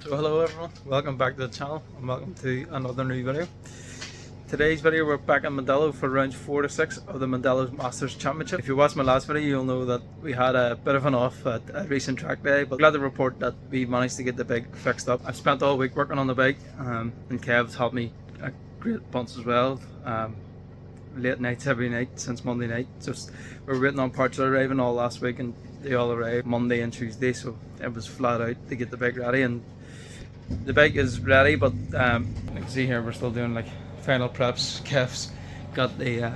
So hello everyone, welcome back to the channel and welcome to another new video. Today's video we're back in Mondello for rounds 4 to 6 of the Mondello Masters Championship. If you watched my last video you'll know that we had a bit of an off at a recent track day, but glad to report that we managed to get the bike fixed up. I've spent all week working on the bike and Kev's helped me a great bunch as well. Late nights every night since Monday night. Just we're waiting on parts arriving all last week and they all arrived Monday and Tuesday, so it was flat out to get the bike ready, and the bike is ready, but you can see here we're still doing like final preps. Kev's got the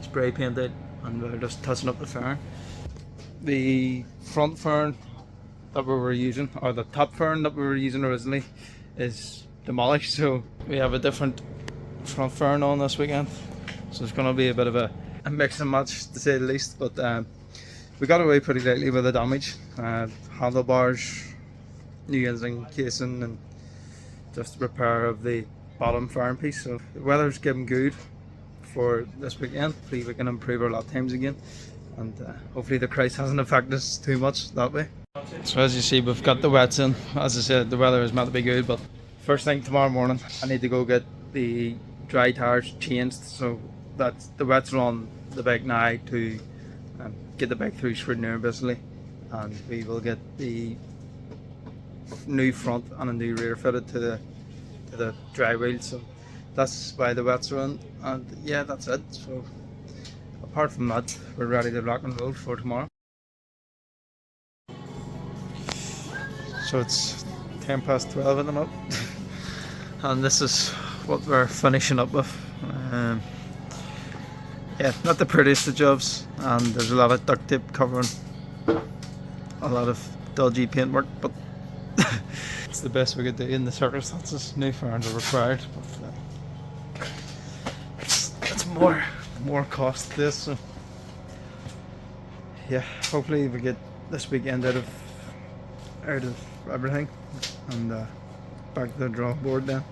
spray painted and we're just touching up the fairing. The front fairing that we were using, or the top fairing that we were using originally, is demolished, so we have a different front fairing on this weekend. So it's going to be a bit of a mix and match to say the least, but we got away pretty lightly with the damage. Handlebars, new engine casing, and just repair of the bottom fairing piece. So the weather's getting good for this weekend. Hopefully we can improve our lap times again, and hopefully the price hasn't affected us too much that way. So as you see, we've got the wets in. As I said, the weather is meant to be good, but first thing tomorrow morning I need to go get the dry tires changed, so that the wets are on the bike now to get the bike through scrutineer basically, and we will get the new front and a new rear fitted to the dry wheel. So that's why the wets are on, and yeah, that's it. So apart from that, we're ready to rock and roll for tomorrow. So it's 12:10 at the moment and this is what we're finishing up with. Yeah, not the prettiest of jobs, and there's a lot of duct tape covering a lot of dodgy paintwork, but it's the best we could do in the circumstances. New fairings are required, but it's more cost to this. So yeah, hopefully we get this weekend out of everything, and back to the drawing board then.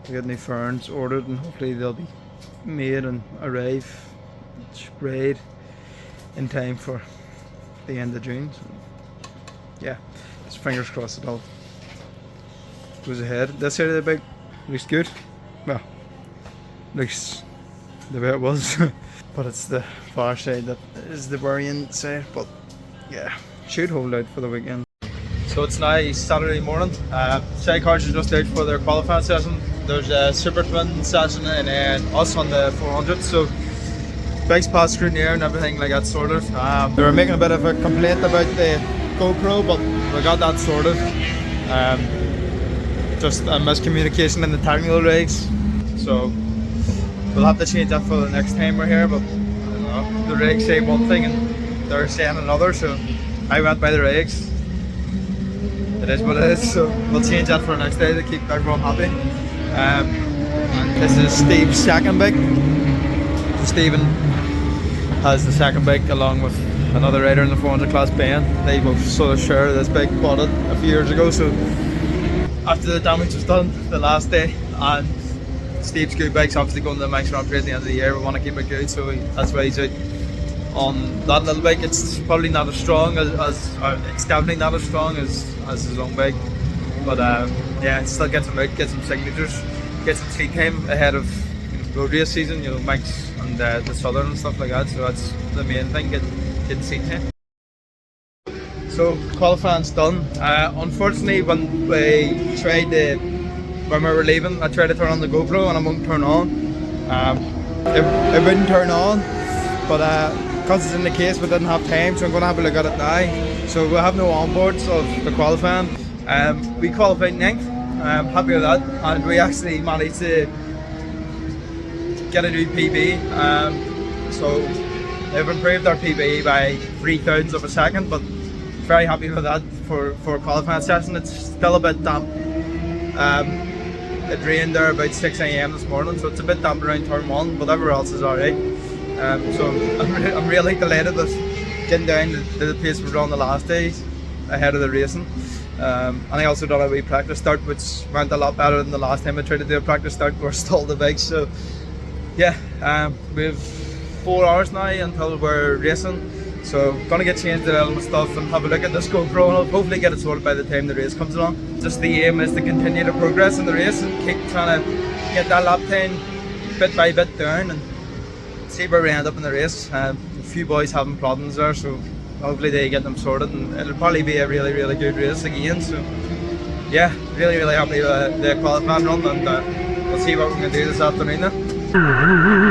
We got new fairings ordered and hopefully they'll be made and arrive sprayed in time for the end of June. So yeah, just fingers crossed it all goes ahead. This side of the bike looks good. Well, looks the way it was but it's the far side that is the worrying side, but yeah, should hold out for the weekend. So it's now Saturday morning. Sidecars are just out for their qualifying session. There's a Super Twin session and then us on the 400. So bikes past scrutineer and everything like that sorted. They were making a bit of a complaint about the GoPro, but we got that sorted. Just a miscommunication in the technical rigs. So we'll have to change that for the next time we're here, but I don't know, the rigs say one thing and they're saying another, so I went by the rigs. It is what it is, so we'll change that for the next day to keep everyone happy. And this is Steve's second bike. Stephen has the second bike along with another rider in the 400 class, Ben. They both sort of share this bike, bought it a few years ago. So after the damage was done the last day, and Steve's good bike's obviously going to the Max Grand Prix at the end of the year, we want to keep it good, so that's why he's out on that little bike. It's probably not as strong it's definitely not as strong as his own bike, but yeah, it still gets him out, get some signatures, get some seat time ahead of road race season, you know, Max and the Southern and stuff like that. So that's the main thing, get seat time. So qualifying's done. Unfortunately, when we were leaving, I tried to turn on the GoPro and it wouldn't turn on. It wouldn't turn on, but because it's in the case we didn't have time, so I'm going to have a look at it now. So we'll have no onboards of the qualifying. We qualified 9th, I'm happy with that, and we actually managed to get a new PB. So they've improved our PB by 0.03 of a second, but very happy with that for a qualifying session. It's still a bit damp. It rained there about 6 AM this morning, so it's a bit damp around turn 1, but everywhere else is alright. So I'm really delighted with getting down to the pace we were on the last days ahead of the racing. And I also done a wee practice start, which went a lot better than the last time I tried to do a practice start. We're stalled the bike, so yeah, we have 4 hours now until we're racing. So gonna get changed to all my stuff and have a look at this GoPro, and I'll hopefully get it sorted by the time the race comes along. Just the aim is to continue to progress in the race and keep trying to get that lap time bit by bit down and see where we end up in the race. A few boys having problems there, so hopefully they get them sorted, and it'll probably be a really good race again. So yeah, really happy with the qualifying run, and we'll see what we can do this afternoon then.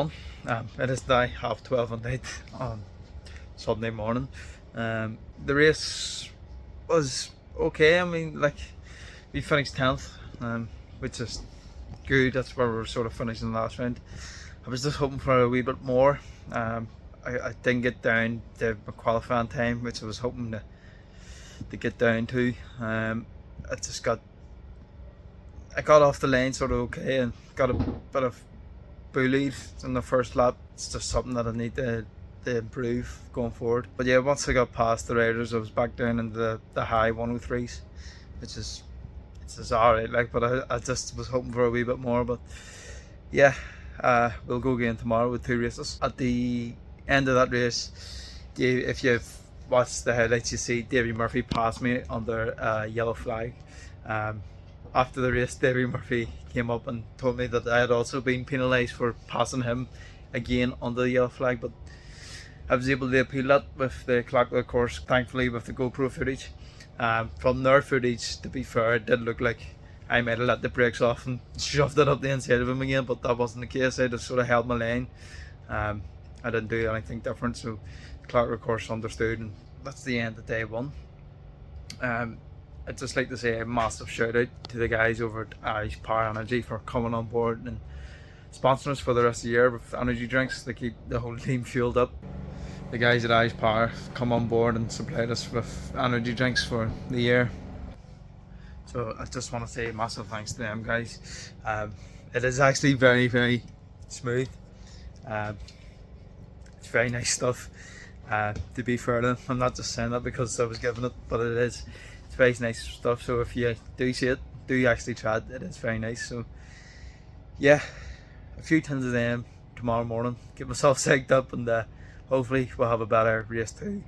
one. It is now 12:30 at night on Sunday morning. The race was okay. I mean, like, we finished 10th, which is good. That's where we were sort of finishing the last round. I was just hoping for a wee bit more. I didn't get down to my qualifying time, which I was hoping to get down to. I got off the lane sort of okay and got a bit of bullied in the first lap. It's just something that I need to improve going forward. But yeah, once I got past the riders, I was back down into the high 103s, which is alright, like, but I just was hoping for a wee bit more. But yeah, we'll go again tomorrow with 2 races. At the end of that race, if you've watched the highlights, you see Davy Murphy passed me under a yellow flag. After the race, Davy Murphy came up and told me that I had also been penalised for passing him again under the yellow flag, but I was able to appeal that with the Clockwork course, thankfully, with the GoPro footage. From their footage, to be fair, it did look like I might have let the brakes off and shoved it up the inside of him again, but that wasn't the case. I just sort of held my lane. I didn't do anything different, so the Clockwork course understood, and that's the end of day 1. I'd just like to say a massive shout out to the guys over at Irish Power Energy for coming on board and sponsoring us for the rest of the year with energy drinks. They keep the whole team fueled up. The guys at Irish Power come on board and supplied us with energy drinks for the year. So I just want to say massive thanks to them guys. It is actually very, very smooth. It's very nice stuff. To be fair to them, I'm not just saying that because I was given it, but it is. It's very nice stuff. So if you do see it, do actually try it. It is very nice. So yeah, a few tins of them tomorrow morning. Get myself psyched up, and hopefully we'll have a better race too.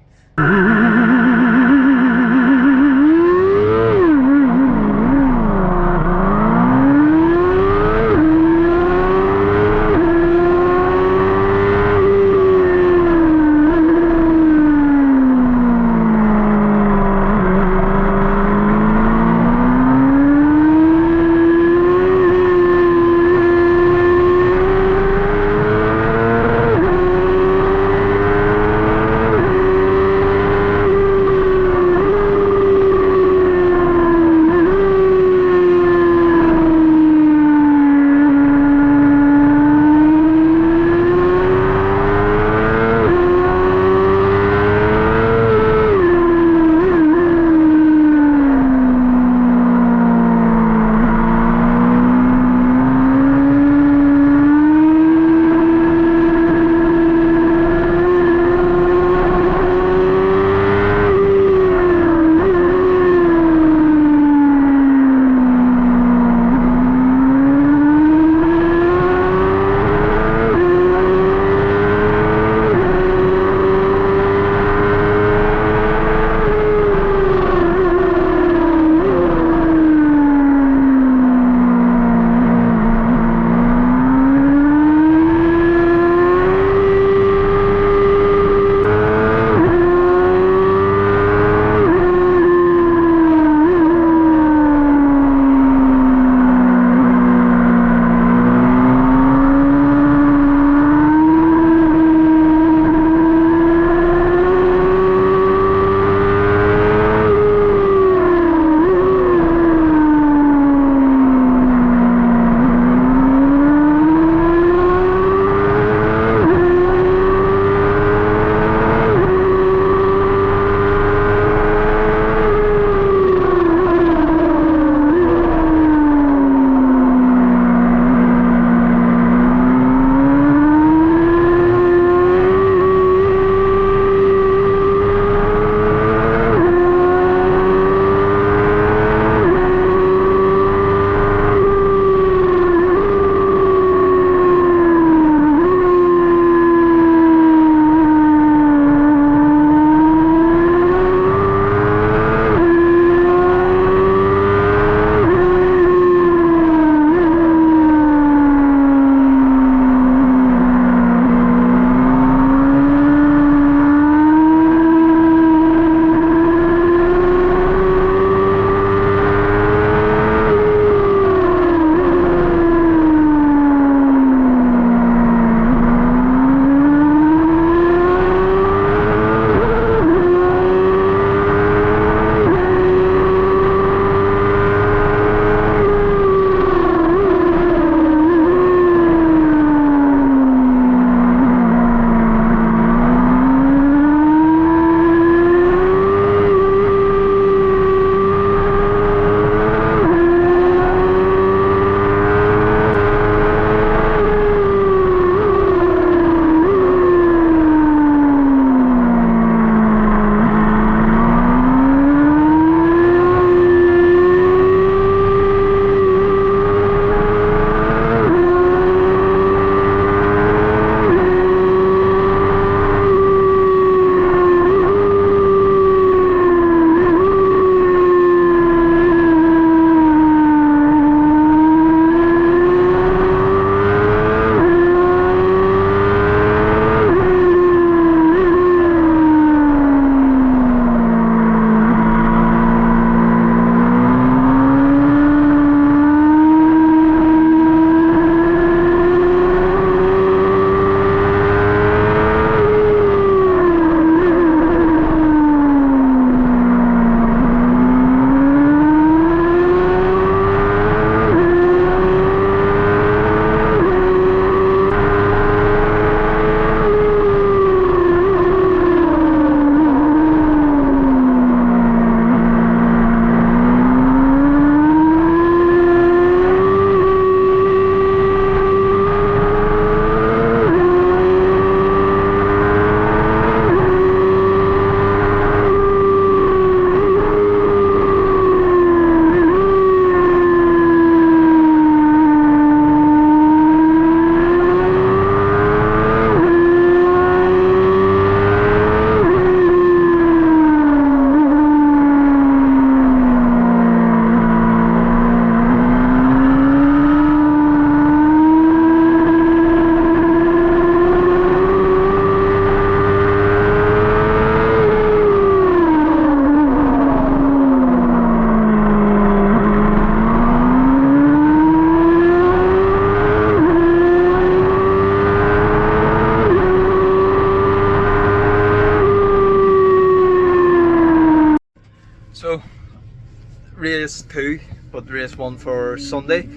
race 2, but race 1 for Sunday,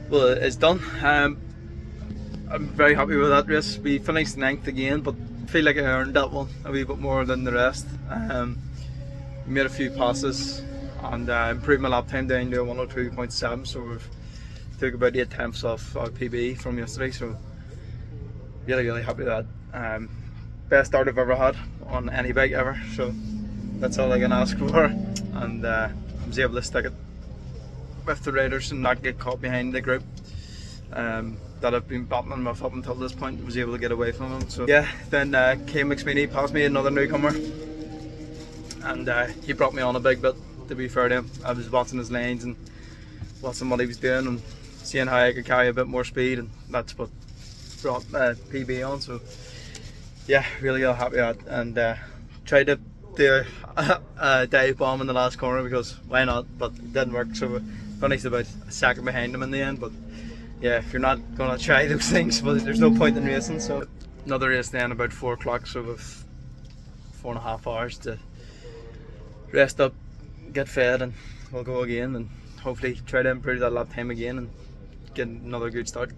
well, is done. I'm very happy with that race. We finished 9th again, but I feel like I earned that one a wee bit more than the rest. Made a few passes and improved my lap time down to 102.7, so we've took about 8 tenths off our PB from yesterday, so really happy with that. Best start I've ever had on any bike ever, so that's all I can ask for, and I was able to stick it with the riders and not get caught behind the group that I've been battling with up until this point. Was able to get away from them. So yeah, then Kane McSweeney passed me, another newcomer, and he brought me on a big bit, to be fair to him. I was watching his lanes and watching what he was doing and seeing how I could carry a bit more speed, and that's what brought PB on. So yeah, really got happy at, and tried to do a dive bomb in the last corner because why not, but it didn't work, so we finished about a second behind him in the end. But yeah, if you're not going to try those things, well, there's no point in racing. So another race then about 4 o'clock, so we've 4.5 hours to rest up, get fed, and we'll go again and hopefully try to improve that lap time again and get another good start.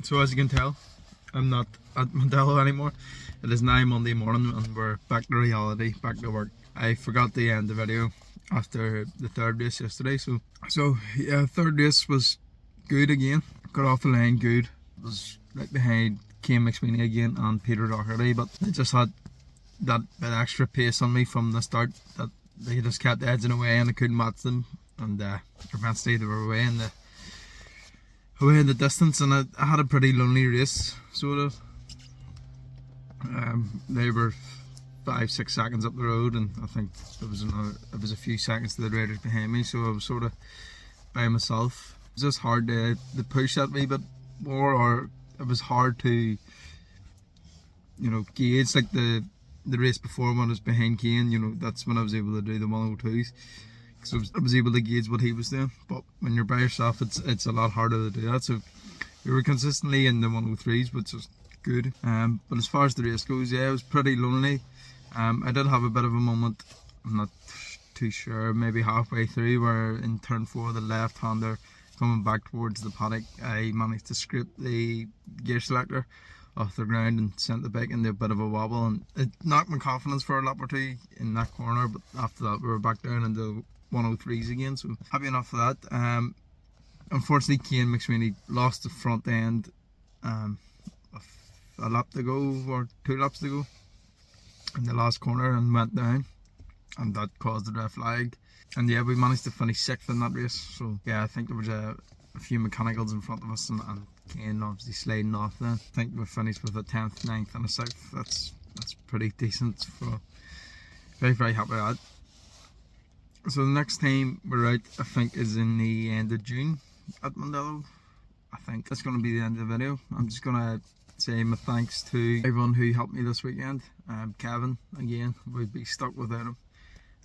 So as you can tell, I'm not at Mondello anymore. It is now Monday morning and we're back to reality, back to work. I forgot to end the video after the third race yesterday, so yeah, third race was good again. Got off the line good. Was right behind Kane McSweeney again and Peter Doherty, but I just had that bit extra pace on me from the start that they just kept edging away and I couldn't match them, and eventually they were away in the distance, and I had a pretty lonely race, sort of. They were 5-6 seconds up the road, and I think it was a few seconds to the riders behind me, so I was sort of by myself. It was just hard to push that wee bit more, or it was hard to, gauge, like the race before when I was behind Kane, that's when I was able to do the 102s. So I was able to gauge what he was doing, but when you're by yourself, it's a lot harder to do that. So we were consistently in the 103s, which was good. But as far as the race goes, yeah, it was pretty lonely. I did have a bit of a moment I'm not too sure, maybe halfway through, where in turn 4 the left hander coming back towards the paddock, I managed to scrape the gear selector off the ground and sent the bike into a bit of a wobble, and it knocked my confidence for a lap or two in that corner, but after that we were back down into 103s again, so happy enough for that. Unfortunately Cian McSweeney lost the front end a lap to go, or 2 laps to go, in the last corner, and went down, and that caused the red flag. And yeah, we managed to finish 6th in that race. So yeah, I think there was a few mechanicals in front of us, and Cian obviously sliding off then. I think we finished with a 10th, 9th and a 6th. That's pretty decent. For very, very happy with that. So the next time we're out, I think, is in the end of June at Mondello. I think that's going to be the end of the video. I'm just going to say my thanks to everyone who helped me this weekend. Kevin, again, would be stuck without him.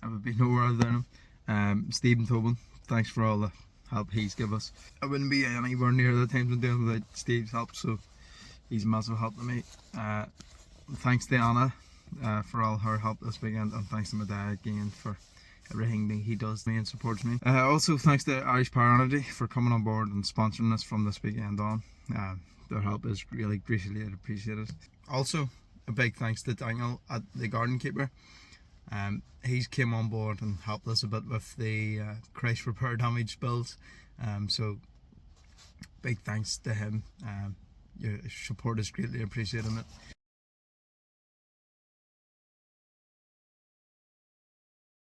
I would be nowhere without him. Stephen Tobin, thanks for all the help he's given us. I wouldn't be anywhere near the times I'm doing without Steve's help, so he's a massive help to me. Thanks to Anna for all her help this weekend, and thanks to my dad again for everything he does me and supports me. Also thanks to Irish Power Energy for coming on board and sponsoring us from this weekend on. Their help is really greatly appreciated. Also a big thanks to Daniel at the Garden Keeper. He's came on board and helped us a bit with the crash repair damage builds, so big thanks to him. Your support is greatly appreciated, mate.